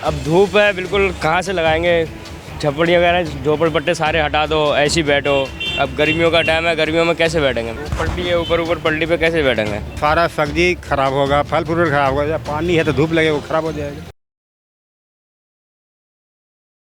अब धूप है बिल्कुल, कहाँ से लगाएंगे। झपड़ी वगैरह झोपड़पट्टे सारे हटा दो, ऐसी बैठो। अब गर्मियों का टाइम है, गर्मियों में कैसे बैठेंगे। पल्टी है ऊपर पल्टी पे कैसे बैठेंगे। सारा सब्जी खराब होगा, फल फ्रूट खराब होगा। जब पानी है तो धूप लगे वो खराब हो जाएगा।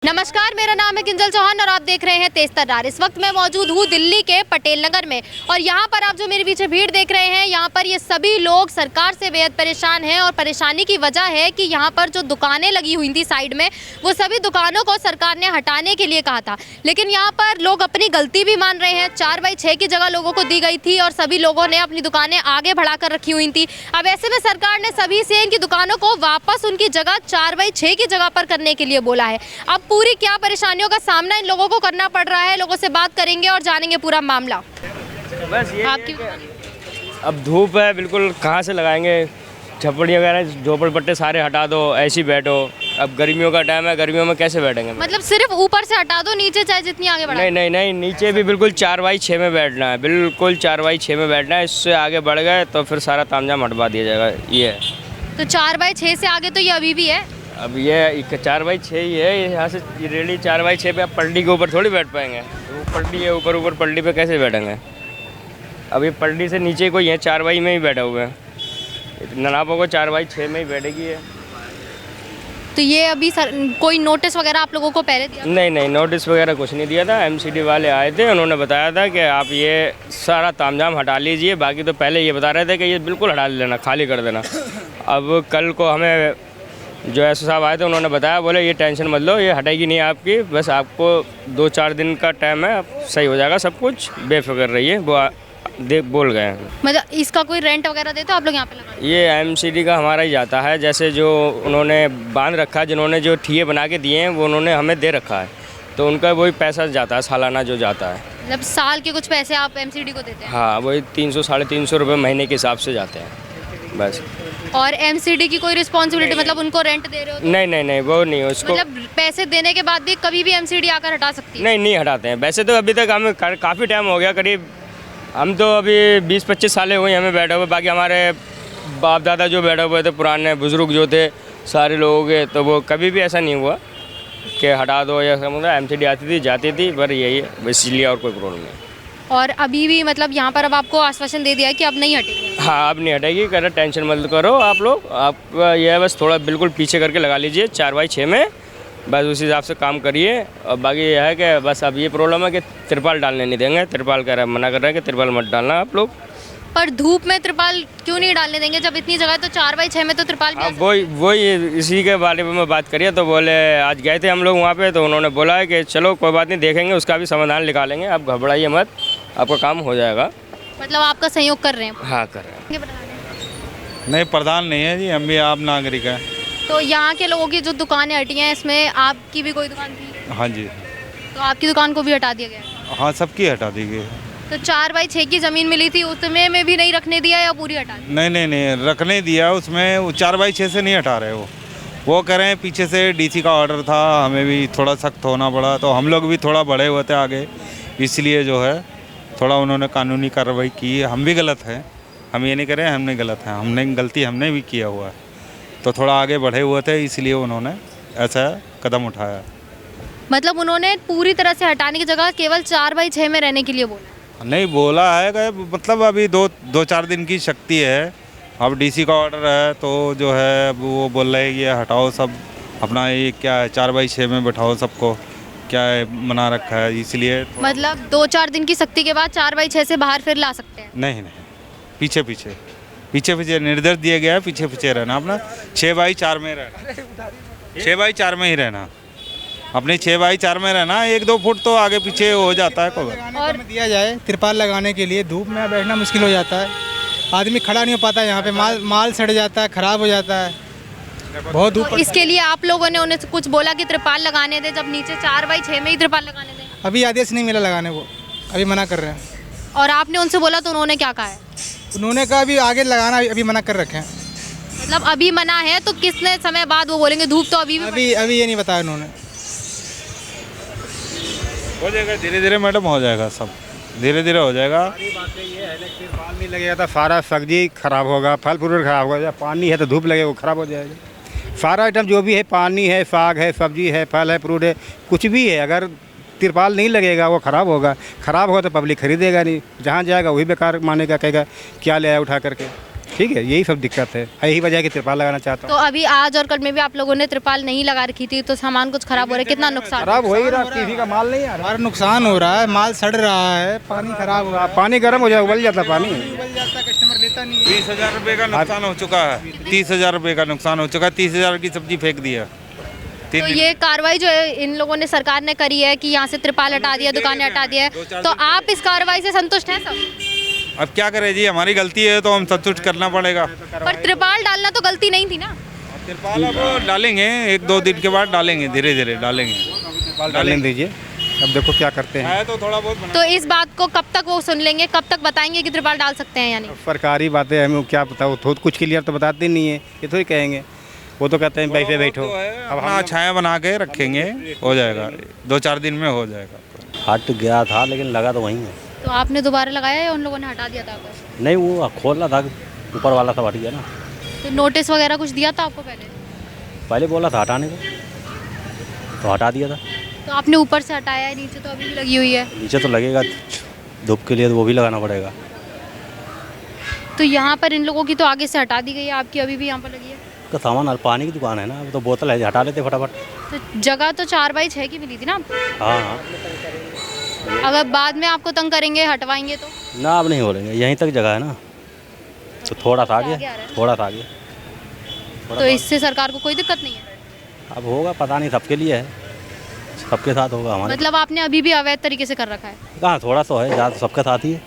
नमस्कार, मेरा नाम है किंजल चौहान और आप देख रहे हैं तेज तर्रार। इस वक्त मैं मौजूद हूँ दिल्ली के पटेल नगर में और यहाँ पर आप जो मेरे पीछे भीड़ देख रहे हैं, यहाँ पर ये सभी लोग सरकार से बेहद परेशान हैं। और परेशानी की वजह है कि यहाँ पर जो दुकानें लगी हुई थी साइड में, वो सभी दुकानों को सरकार ने हटाने के लिए कहा था, लेकिन यहाँ पर लोग अपनी गलती भी मान रहे हैं। 4x6 की जगह लोगों को दी गई थी और सभी लोगों ने अपनी दुकानें आगे बढ़ा कर रखी हुई थी। अब ऐसे में सरकार ने सभी से इनकी दुकानों को वापस उनकी जगह 4x6 की जगह पर करने के लिए बोला है। अब पूरी क्या परेशानियों का सामना इन लोगों को करना पड़ रहा है, लोगों से बात करेंगे और जानेंगे पूरा मामला। बस ये आपकी अब धूप है बिल्कुल, कहाँ से लगाएंगे। झपड़ी वगैरह झोपड़पट्टे सारे हटा दो, ऐसी बैठो। अब गर्मियों का टाइम है, गर्मियों में कैसे बैठेंगे। मतलब सिर्फ ऊपर से हटा दो, नीचे चाहे जितनी आगे बढ़ा। नहीं, नीचे भी बिल्कुल 4x6 में बैठना है, बिल्कुल 4x6 में बैठना है। इससे आगे बढ़ गए तो फिर सारा तामझाम हटवा दिया जाएगा। ये है तो 4x6 से आगे तो ये अभी भी है। अब ये 4x6 ही है, यहाँ से रेडी 4x6 पे आप पल्टी के ऊपर थोड़ी बैठ पाएंगे। तो पल्टी है ऊपर पल्टी पे कैसे बैठेंगे। अब ये पल्टी से नीचे कोई है 4x में ही बैठा हुआ है, ननापों को 4x6 में ही बैठेगी है। तो ये अभी कोई नोटिस वगैरह आप लोगों को पहले दिया? नहीं, नोटिस वगैरह कुछ नहीं दिया था। एमसीडी वाले आए थे, उन्होंने बताया था कि आप ये सारा तामझाम हटा लीजिए। बाकी तो पहले ये बता रहे थे कि ये बिल्कुल हटा लेना, खाली कर देना। अब कल को हमें जो एसओ साहब आए थे, उन्होंने बताया, बोले ये टेंशन मत लो, ये हटेगी नहीं आपकी, बस आपको 2-4 दिन का टाइम है, सही हो जाएगा सब कुछ, बेफिक्र रहिए। वो बोल गए हैं। मतलब इसका कोई रेंट वगैरह देते हो आप लोग यहाँ पे लगा? ये एमसीडी का हमारा ही जाता है। जैसे जो उन्होंने बांध रखा है, जिन्होंने जो ठिये बना के दिए हैं, वो उन्होंने हमें दे रखा है, तो उनका वही पैसा जाता है, सालाना जो जाता है। मतलब साल के कुछ पैसे आप एमसीडी को देते हैं? हाँ, वही 300-350 रुपये महीने के हिसाब से जाते हैं बस। और एमसीडी की कोई रिस्पॉन्सिबिलिटी, मतलब उनको रेंट दे रहे हो? नहीं, वो नहीं, उसको मतलब पैसे देने के बाद भी कभी भी एमसीडी आकर हटा सकती है? नहीं हटाते हैं। वैसे तो अभी तक हमें काफ़ी टाइम हो गया, करीब हम तो अभी 20-25 साल हुए हमें बैठे हुए। बाकी हमारे बाप दादा जो बैठे हुए थे, पुराने बुजुर्ग जो थे सारे लोगों के, तो वो कभी भी ऐसा नहीं हुआ कि हटा दो या मतलब एमसीडी आती थी जाती थी, पर यही है, इसलिए और कोई प्रॉब्लम नहीं। और अभी भी मतलब यहाँ पर अब आपको आश्वासन दे दिया है कि अब नहीं हटेगी? हाँ, अब नहीं हटेगी। कह रहे टेंशन मत करो आप लोग, आप यह बस थोड़ा बिल्कुल पीछे करके लगा लीजिए 4x6 में, बस उसी हिसाब से काम करिए। और बाकी यह है कि बस अब ये प्रॉब्लम है कि तिरपाल डालने नहीं देंगे। तिरपाल कह रहे मना कर रहे हैं कि तिरपाल मत डालना आप लोग। पर धूप में तिरपाल क्यों नहीं डालने देंगे जब इतनी जगह है? तो 4x6 में तो तिरपाल भी वही इसी के बारे में बात करिए। तो बोले आज गए थे हम लोग वहाँ पे, तो उन्होंने बोला है कि चलो कोई बात नहीं, देखेंगे, उसका भी समाधान निकालेंगे, आप घबराइए मत, आपका काम हो जाएगा। मतलब आपका सहयोग कर रहे हैं? हाँ, कर रहे हैं। नहीं, प्रधान नहीं है जी, हम भी आम नागरिक हैं। तो यहाँ के लोगों की जो दुकानें हटी हैं, इसमें आपकी भी कोई दुकान थी? हाँ जी। तो आपकी दुकान को भी हटा दिया गया? हाँ, सबकी हटा दी गई। तो 4x6 की ज़मीन मिली थी, उसमें में भी नहीं रखने दिया या पूरी हटा दी? नहीं, रखने दिया उसमें। 4x6 से नहीं हटा रहे वो कह रहे हैं पीछे से डीसी का ऑर्डर था, हमें भी थोड़ा सख्त होना पड़ा, तो हम लोग भी थोड़ा बढ़े हुए थे आगे, इसलिए जो है थोड़ा उन्होंने कानूनी कार्रवाई की। हम भी गलत हैं, हम ये नहीं कह रहे हैं हमने गलत हैं, हमने भी किया हुआ है, तो थोड़ा आगे बढ़े हुए थे, इसलिए उन्होंने ऐसा कदम उठाया। मतलब उन्होंने पूरी तरह से हटाने की जगह केवल 4x6 में रहने के लिए बोला? नहीं बोला है कि मतलब अभी 2-4 दिन की शक्ति है। अब डीसी का ऑर्डर है, तो जो है वो बोल रहे हैं ये हटाओ सब अपना, ये क्या है 4x6 में बैठाओ सबको, क्या है मना रखा है, इसलिए। मतलब 2-4 दिन की सख्ती के बाद 4x6 से बाहर फिर ला सकते हैं? नहीं, पीछे निर्देश दिया गया है, पीछे रहना अपना 6x4 में रहना, 6x4 में ही रहना, अपने 6x4 में रहना। 1-2 फुट तो आगे पीछे हो जाता है। और दिया जाए तिरपाल लगाने के लिए, धूप में बैठना मुश्किल हो जाता है, आदमी खड़ा नहीं हो पाता है यहाँ पे, माल सड़ जाता है, ख़राब हो जाता है, बहुत धूप। तो इसके लिए आप लोगों ने उन्हें कुछ बोला कि तिरपाल लगाने दे, जब नीचे 4x6 में ही तिरपाल लगाने दें? अभी आदेश नहीं मिला लगाने को, अभी मना कर रहे हैं। और आपने उनसे बोला तो उन्होंने क्या कहा है? उन्होंने कहा अभी आगे लगाना अभी मना कर रखे हैं। मतलब अभी मना है तो कितने समय बाद वो बोलेंगे? धूप तो अभी ये नहीं बताया उन्होंने। हो जाएगा धीरे मैडम, हो जाएगा सब धीरे हो जाएगा। बात ये है कि पानी लगेगा तो सारा सब्जी खराब होगा, फल फ्रूट खराब होगा। जब पानी है तो धूप लगेगा वो खराब हो जाएगा। सारा आइटम जो भी है, पानी है, साग है, सब्जी है, फल है, फ्रूट है, कुछ भी है, अगर तिरपाल नहीं लगेगा वो ख़राब होगा। ख़राब होगा तो पब्लिक खरीदेगा नहीं, जहाँ जाएगा वही बेकार मानेगा, कहेगा क्या ले आया उठा करके। ठीक है, यही सब दिक्कत है, यही वजह है कि तिरपाल लगाना चाहता तो हूँ। अभी आज और कल में भी आप लोगों ने त्रिपाल नहीं लगा रखी थी, तो सामान कुछ खराब हो रहा है, कितना नुकसान? खराब हो ही रहा, किसी का माल नहीं आ रहा, हमारा नुकसान हो रहा है, माल सड़ रहा है, पानी खराब हो रहा है, पानी गर्म हो जाए, उबल जाता पानी। उबल जाता है, कस्टमर लेता नहीं है। 20,000 रुपये का नुकसान हो चुका है, 30,000 रुपये का नुकसान हो चुका है, 30,000 की सब्जी फेंक दिया। तो ये कार्रवाई जो है इन लोगों ने, सरकार ने करी है कि यहाँ से त्रिपाल हटा दिया, दुकानें हटा दिया है, तो आप इस कार्रवाई से संतुष्ट हैं सब? अब क्या करें जी, हमारी गलती है तो हम संतुष्ट करना पड़ेगा। पर त्रिपाल डालना तो गलती नहीं थी ना? तिरपाल अब डालेंगे, 1-2 दिन के बाद डालेंगे, धीरे धीरे डालेंगे। डालने दीजिए, अब देखो क्या करते हैं। है तो थोड़ा बहुत बना। तो इस बात को कब तक वो सुन लेंगे, कब तक बताएंगे कि त्रिपाल डाल सकते हैं या नहीं? सरकारी बातें हमें क्या पता, वो तो कुछ क्लियर तो बताते नहीं है, ये तो ही कहेंगे। वो तो कहते हैं बैठे बैठो, अब अपना छाया बना के रखेंगे, हो जाएगा, 2-4 दिन में हो जाएगा। हट गया था लेकिन लगा तो वहीं है। तो आपने दोबारा लगाया या उन लोगों ने हटा दिया था आपको? नहीं, वो खोलना था, ऊपर वाला सब हट गया ना। तो नोटिस वगैरह कुछ दिया था आपको पहले? पहले बोला था हटाने को, तो हटा दिया था। तो आपने ऊपर से हटाया है, नीचे तो अभी भी लगी हुई है। नीचे तो लगेगा धूप के लिए, तो वो भी लगाना पड़ेगा। तो यहाँ पर इन लोगों की तो आगे से हटा दी गई है, आपकी अभी भी यहाँ पर लगी है। तो सामान पानी की दुकान है ना, अब तो बोतल है, हटा लेते फटाफट। तो जगह तो 4x6 की मिली थी ना? हाँ हाँ, अगर बाद में आपको तंग करेंगे, हटवाएंगे तो? ना अब नहीं हो लेंगे, यहीं तक जगह है ना, तो थोड़ा सा आगे, आगे आ रहा है। थोड़ा सा आगे। तो इससे सरकार को कोई दिक्कत नहीं है? अब होगा, पता नहीं, सबके लिए है, सबके साथ होगा हमारे। मतलब आपने अभी भी अवैध तरीके से कर रखा है? कहाँ, थोड़ा सा है, ज़्यादा सबके साथ ही है,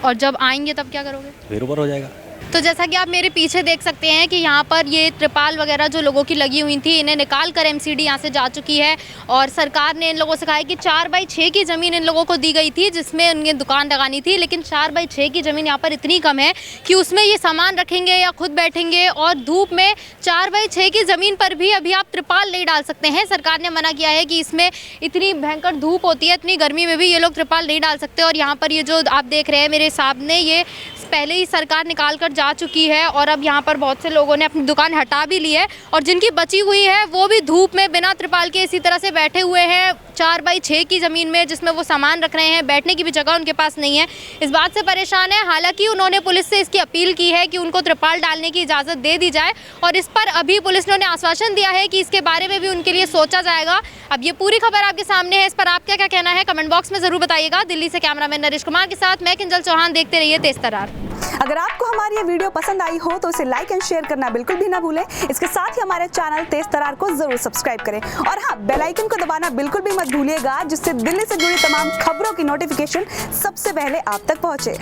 और जब आएंगे तब क्या करोगे? फिर ऊपर हो जाएगा। तो जैसा कि आप मेरे पीछे देख सकते हैं कि यहाँ पर ये त्रिपाल वगैरह जो लोगों की लगी हुई थी, इन्हें निकाल कर एमसीडी यहाँ से जा चुकी है, और सरकार ने इन लोगों से कहा है कि 4x6 की ज़मीन इन लोगों को दी गई थी जिसमें उन्हें दुकान लगानी थी, लेकिन 4x6 की ज़मीन यहाँ पर इतनी कम है कि उसमें ये सामान रखेंगे या खुद बैठेंगे, और धूप में 4x6 की ज़मीन पर भी अभी आप त्रिपाल नहीं डाल सकते हैं। सरकार ने मना किया है कि इसमें इतनी भयंकर धूप होती है, इतनी गर्मी में भी ये लोग त्रिपाल नहीं डाल सकते। और यहाँ पर ये जो आप देख रहे हैं मेरे सामने, ये पहले ही सरकार निकाल कर जा चुकी है, और अब यहाँ पर बहुत से लोगों ने अपनी दुकान हटा भी ली है, और जिनकी बची हुई है वो भी धूप में बिना त्रिपाल के इसी तरह से बैठे हुए हैं 4x6 की ज़मीन में, जिसमें वो सामान रख रहे हैं, बैठने की भी जगह उनके पास नहीं है। इस बात से परेशान है। हालांकि उन्होंने पुलिस से इसकी अपील की है कि उनको त्रिपाल डालने की इजाज़त दे दी जाए, और इस पर अभी पुलिस ने उन्हें आश्वासन दिया है कि इसके बारे में भी उनके लिए सोचा जाएगा। अब ये पूरी खबर आपके सामने है, इस पर आपका क्या कहना है कमेंट बॉक्स में ज़रूर बताइएगा। दिल्ली से कैमरामैन नरेश कुमार के साथ मैं किंजल चौहान, देखते रहिए तेज तर्रार। अगर आपको हमारी ये वीडियो पसंद आई हो तो इसे लाइक एंड शेयर करना बिल्कुल भी ना भूलें। इसके साथ ही हमारे चैनल तेज तर्रार को जरूर सब्सक्राइब करें, और हाँ, बेल आइकन को दबाना बिल्कुल भी मत भूलिएगा, जिससे दिल्ली से जुड़ी तमाम खबरों की नोटिफिकेशन सबसे पहले आप तक पहुंचे।